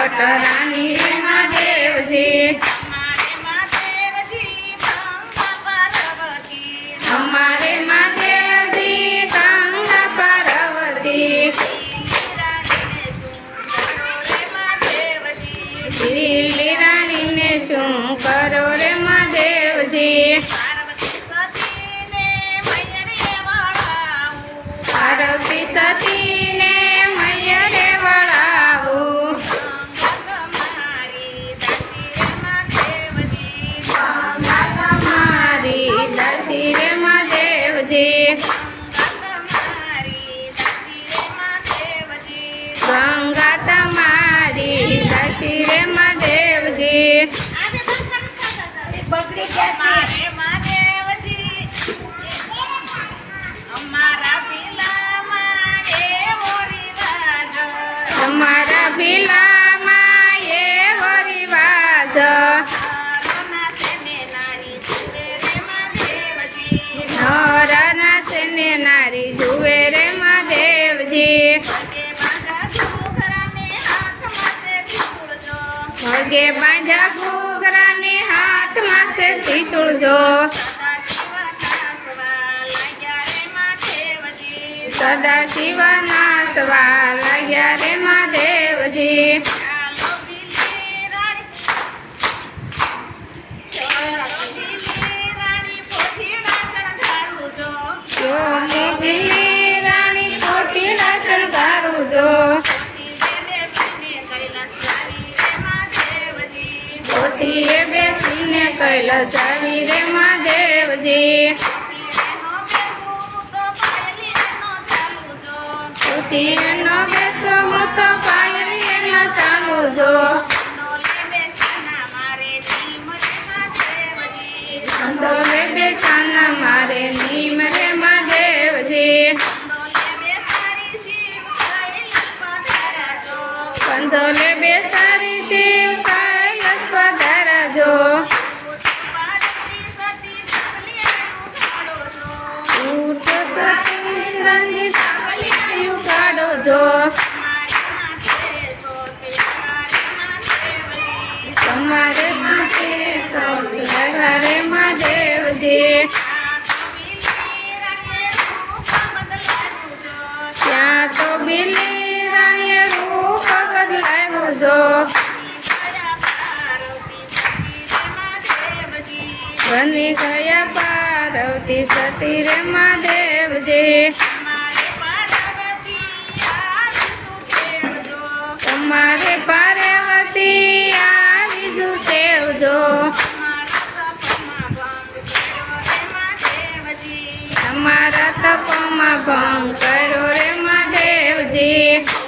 રાની રે મહાદેવજી અમારે મહાદેવજી ગંગા પાર્વતી દિલ્હી રાણીને શું કરો રે મહાદેવજી પાર્વતી સતીને મૈયરે વળાવું મારી દાસી રે મહાદેવજી ગંગા તમારી દાસી રે મહાદેવજી અમારા ભીલામાં એવો રિવાજ નરના સેને નારી જુએ રે મહાદેવજી પગે બાંધા ઘૂઘરાને હાથમાં છે ત્રિશુળજો સદા શિવ નાસવા લાગ્યા રે મહાદેવજી રાણી પોટીલા શણગારું જો પોતીએ બેસીને કૈલાસ આવી રે મહાદેવજી પોતીએ નો બેસો હું તો પાયલીએ ન ચાલુ જો કંદોલે બેસાના મારે નીમ રે મહાદેવજી કંદોલે બેસારી શિવ કૈલાસ પધારજો ઉઠો સતી રંજી સાવલિયાયું કાઢો જો તમારે પાસે રે મહાદેવજી ત્યાં તો બિલી રાણીએ રૂપ બદલાવ્યું જો બની ગયા પાર્વતી સતી રે મહાદેવજી તમારે પાર્વતી આવી જુટેવજો તમારા તપમાં ભંગ કર્યો રે મહાદેવજી